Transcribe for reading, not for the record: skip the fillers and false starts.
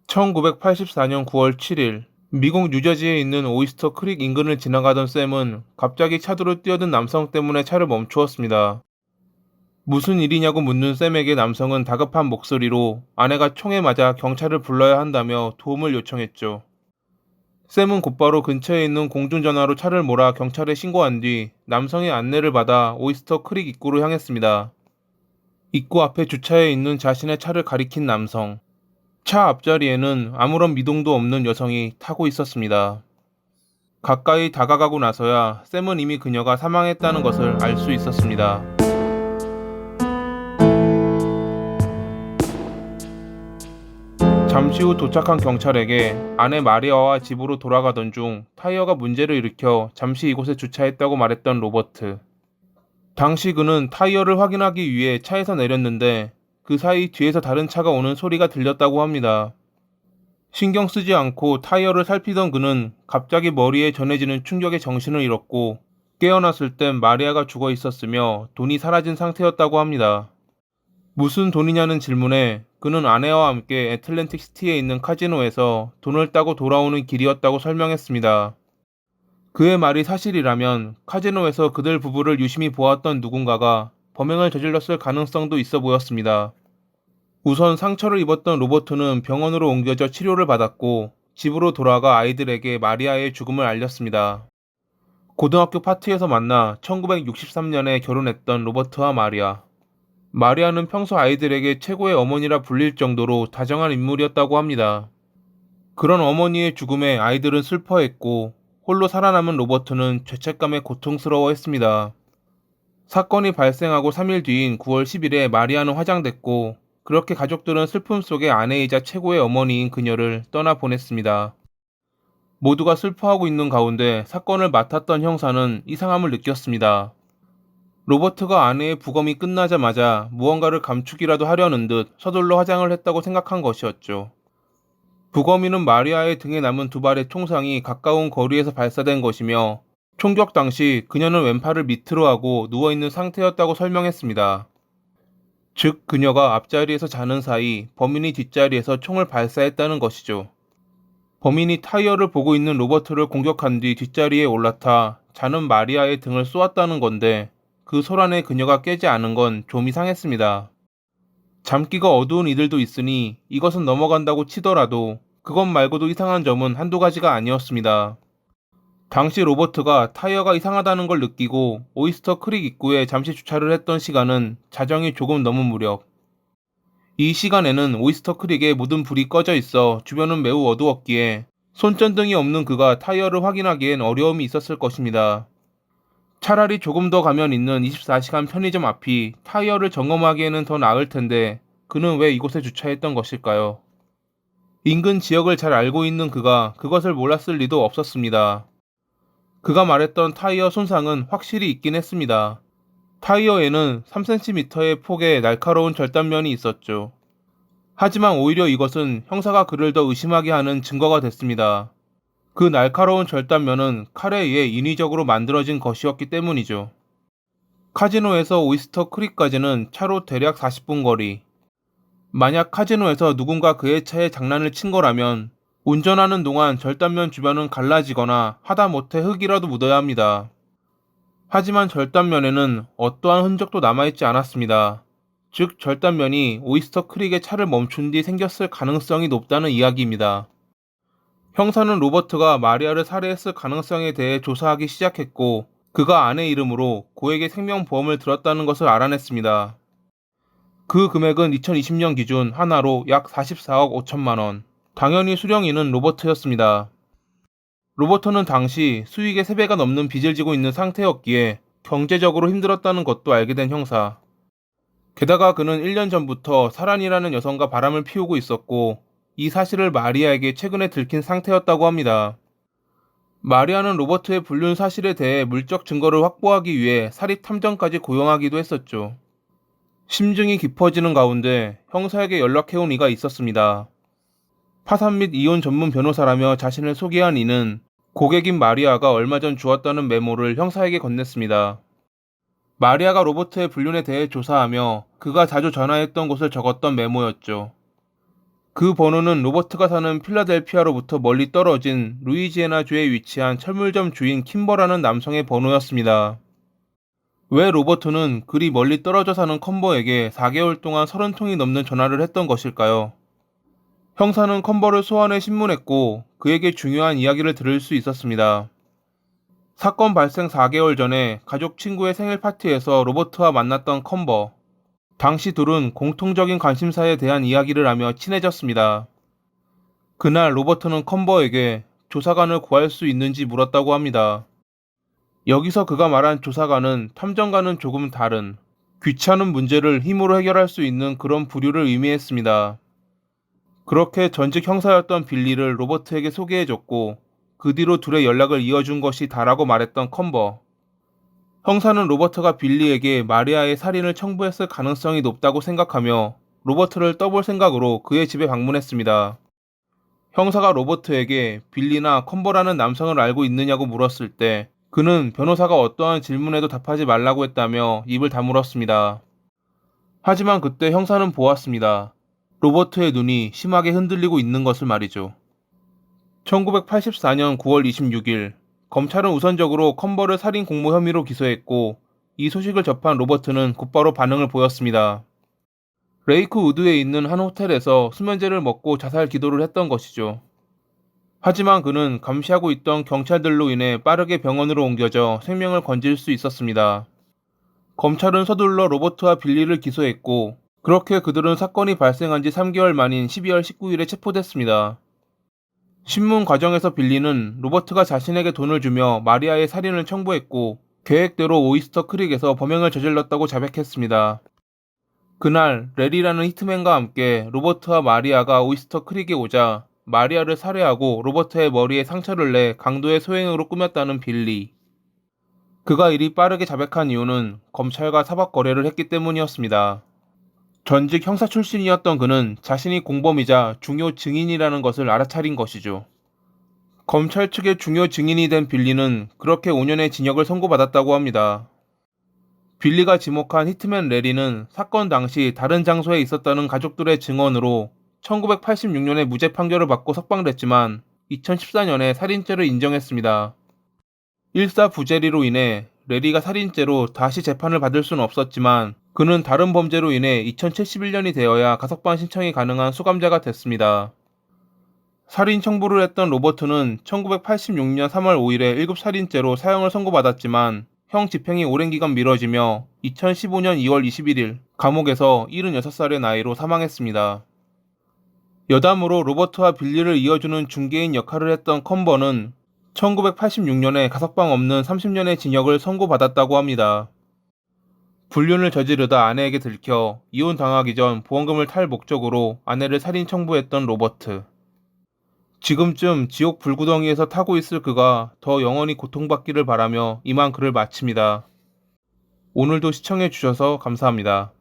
1984년 9월 7일, 미국 뉴저지에 있는 오이스터 크릭 인근을 지나가던 샘은 갑자기 차도로 뛰어든 남성 때문에 차를 멈추었습니다. 무슨 일이냐고 묻는 샘에게 남성은 다급한 목소리로 아내가 총에 맞아 경찰을 불러야 한다며 도움을 요청했죠. 샘은 곧바로 근처에 있는 공중전화로 차를 몰아 경찰에 신고한 뒤 남성의 안내를 받아 오이스터 크릭 입구로 향했습니다. 입구 앞에 주차해 있는 자신의 차를 가리킨 남성. 차 앞자리에는 아무런 미동도 없는 여성이 타고 있었습니다. 가까이 다가가고 나서야 샘은 이미 그녀가 사망했다는 것을 알 수 있었습니다. 잠시 후 도착한 경찰에게 아내 마리아와 집으로 돌아가던 중 타이어가 문제를 일으켜 잠시 이곳에 주차했다고 말했던 로버트. 당시 그는 타이어를 확인하기 위해 차에서 내렸는데 그 사이 뒤에서 다른 차가 오는 소리가 들렸다고 합니다. 신경 쓰지 않고 타이어를 살피던 그는 갑자기 머리에 전해지는 충격에 정신을 잃었고 깨어났을 땐 마리아가 죽어 있었으며 돈이 사라진 상태였다고 합니다. 무슨 돈이냐는 질문에 그는 아내와 함께 애틀랜틱 시티에 있는 카지노에서 돈을 따고 돌아오는 길이었다고 설명했습니다. 그의 말이 사실이라면 카지노에서 그들 부부를 유심히 보았던 누군가가 범행을 저질렀을 가능성도 있어 보였습니다. 우선 상처를 입었던 로버트는 병원으로 옮겨져 치료를 받았고 집으로 돌아가 아이들에게 마리아의 죽음을 알렸습니다. 고등학교 파티에서 만나 1963년에 결혼했던 로버트와 마리아. 마리아는 평소 아이들에게 최고의 어머니라 불릴 정도로 다정한 인물이었다고 합니다. 그런 어머니의 죽음에 아이들은 슬퍼했고 홀로 살아남은 로버트는 죄책감에 고통스러워했습니다. 사건이 발생하고 3일 뒤인 9월 10일에 마리아는 화장됐고 그렇게 가족들은 슬픔 속에 아내이자 최고의 어머니인 그녀를 떠나보냈습니다. 모두가 슬퍼하고 있는 가운데 사건을 맡았던 형사는 이상함을 느꼈습니다. 로버트가 아내의 부검이 끝나자마자 무언가를 감추기라도 하려는 듯 서둘러 화장을 했다고 생각한 것이었죠. 부검인은 마리아의 등에 남은 두 발의 총상이 가까운 거리에서 발사된 것이며 총격 당시 그녀는 왼팔을 밑으로 하고 누워있는 상태였다고 설명했습니다. 즉 그녀가 앞자리에서 자는 사이 범인이 뒷자리에서 총을 발사했다는 것이죠. 범인이 타이어를 보고 있는 로버트를 공격한 뒤 뒷자리에 올라타 자는 마리아의 등을 쏘았다는 건데 그 소란에 그녀가 깨지 않은 건 좀 이상했습니다. 잠기가 어두운 이들도 있으니 이것은 넘어간다고 치더라도 그것 말고도 이상한 점은 한두 가지가 아니었습니다. 당시 로버트가 타이어가 이상하다는 걸 느끼고 오이스터 크릭 입구에 잠시 주차를 했던 시간은 자정이 조금 넘은 무렵. 이 시간에는 오이스터 크릭에 모든 불이 꺼져 있어 주변은 매우 어두웠기에 손전등이 없는 그가 타이어를 확인하기엔 어려움이 있었을 것입니다. 차라리 조금 더 가면 있는 24시간 편의점 앞이 타이어를 점검하기에는 더 나을 텐데 그는 왜 이곳에 주차했던 것일까요? 인근 지역을 잘 알고 있는 그가 그것을 몰랐을 리도 없었습니다. 그가 말했던 타이어 손상은 확실히 있긴 했습니다. 타이어에는 3cm의 폭의 날카로운 절단면이 있었죠. 하지만 오히려 이것은 형사가 그를 더 의심하게 하는 증거가 됐습니다. 그 날카로운 절단면은 칼에 의해 인위적으로 만들어진 것이었기 때문이죠. 카지노에서 오이스터 크릭까지는 차로 대략 40분 거리. 만약 카지노에서 누군가 그의 차에 장난을 친 거라면 운전하는 동안 절단면 주변은 갈라지거나 하다못해 흙이라도 묻어야 합니다. 하지만 절단면에는 어떠한 흔적도 남아있지 않았습니다. 즉 절단면이 오이스터 크릭의 차를 멈춘 뒤 생겼을 가능성이 높다는 이야기입니다. 형사는 로버트가 마리아를 살해했을 가능성에 대해 조사하기 시작했고 그가 아내 이름으로 고액의 생명보험을 들었다는 것을 알아냈습니다. 그 금액은 2020년 기준 하나로 약 44억 5천만 원. 당연히 수령인은 로버트였습니다. 로버트는 당시 수익의 3배가 넘는 빚을 지고 있는 상태였기에 경제적으로 힘들었다는 것도 알게 된 형사. 게다가 그는 1년 전부터 사란이라는 여성과 바람을 피우고 있었고 이 사실을 마리아에게 최근에 들킨 상태였다고 합니다. 마리아는 로버트의 불륜 사실에 대해 물적 증거를 확보하기 위해 사립 탐정까지 고용하기도 했었죠. 심증이 깊어지는 가운데 형사에게 연락해온 이가 있었습니다. 파산 및 이혼 전문 변호사라며 자신을 소개한 이는 고객인 마리아가 얼마 전 주었다는 메모를 형사에게 건넸습니다. 마리아가 로버트의 불륜에 대해 조사하며 그가 자주 전화했던 곳을 적었던 메모였죠. 그 번호는 로버트가 사는 필라델피아로부터 멀리 떨어진 루이지애나주에 위치한 철물점 주인 킴버라는 남성의 번호였습니다. 왜 로버트는 그리 멀리 떨어져 사는 컴버에게 4개월 동안 30통이 넘는 전화를 했던 것일까요? 형사는 컴버를 소환해 신문했고 그에게 중요한 이야기를 들을 수 있었습니다. 사건 발생 4개월 전에 가족 친구의 생일 파티에서 로버트와 만났던 컴버. 당시 둘은 공통적인 관심사에 대한 이야기를 하며 친해졌습니다. 그날 로버트는 컴버에게 조사관을 구할 수 있는지 물었다고 합니다. 여기서 그가 말한 조사관은 탐정과는 조금 다른 귀찮은 문제를 힘으로 해결할 수 있는 그런 부류를 의미했습니다. 그렇게 전직 형사였던 빌리를 로버트에게 소개해줬고 그 뒤로 둘의 연락을 이어준 것이 다라고 말했던 컴버. 형사는 로버트가 빌리에게 마리아의 살인을 청부했을 가능성이 높다고 생각하며 로버트를 떠볼 생각으로 그의 집에 방문했습니다. 형사가 로버트에게 빌리나 컴버라는 남성을 알고 있느냐고 물었을 때 그는 변호사가 어떠한 질문에도 답하지 말라고 했다며 입을 다물었습니다. 하지만 그때 형사는 보았습니다. 로버트의 눈이 심하게 흔들리고 있는 것을 말이죠. 1984년 9월 26일 검찰은 우선적으로 컴버를 살인 공모 혐의로 기소했고 이 소식을 접한 로버트는 곧바로 반응을 보였습니다. 레이크 우드에 있는 한 호텔에서 수면제를 먹고 자살 기도를 했던 것이죠. 하지만 그는 감시하고 있던 경찰들로 인해 빠르게 병원으로 옮겨져 생명을 건질 수 있었습니다. 검찰은 서둘러 로버트와 빌리를 기소했고 그렇게 그들은 사건이 발생한 지 3개월 만인 12월 19일에 체포됐습니다. 신문 과정에서 빌리는 로버트가 자신에게 돈을 주며 마리아의 살인을 청부했고 계획대로 오이스터 크릭에서 범행을 저질렀다고 자백했습니다. 그날 레리라는 히트맨과 함께 로버트와 마리아가 오이스터 크릭에 오자 마리아를 살해하고 로버트의 머리에 상처를 내 강도의 소행으로 꾸몄다는 빌리. 그가 이리 빠르게 자백한 이유는 검찰과 사법 거래를 했기 때문이었습니다. 전직 형사 출신이었던 그는 자신이 공범이자 중요 증인이라는 것을 알아차린 것이죠. 검찰 측의 중요 증인이 된 빌리는 그렇게 5년의 징역을 선고받았다고 합니다. 빌리가 지목한 히트맨 레리는 사건 당시 다른 장소에 있었다는 가족들의 증언으로 1986년에 무죄 판결을 받고 석방됐지만 2014년에 살인죄를 인정했습니다. 일사부재리로 인해 레리가 살인죄로 다시 재판을 받을 수는 없었지만 그는 다른 범죄로 인해 2071년이 되어야 가석방 신청이 가능한 수감자가 됐습니다. 살인 청부를 했던 로버트는 1986년 3월 5일에 1급 살인죄로 사형을 선고받았지만 형 집행이 오랜 기간 미뤄지며 2015년 2월 21일 감옥에서 76살의 나이로 사망했습니다. 여담으로 로버트와 빌리를 이어주는 중개인 역할을 했던 컴버는 1986년에 가석방 없는 30년의 징역을 선고받았다고 합니다. 불륜을 저지르다 아내에게 들켜 이혼당하기 전 보험금을 탈 목적으로 아내를 살인 청부했던 로버트. 지금쯤 지옥 불구덩이에서 타고 있을 그가 더 영원히 고통받기를 바라며 이만 글을 마칩니다. 오늘도 시청해주셔서 감사합니다.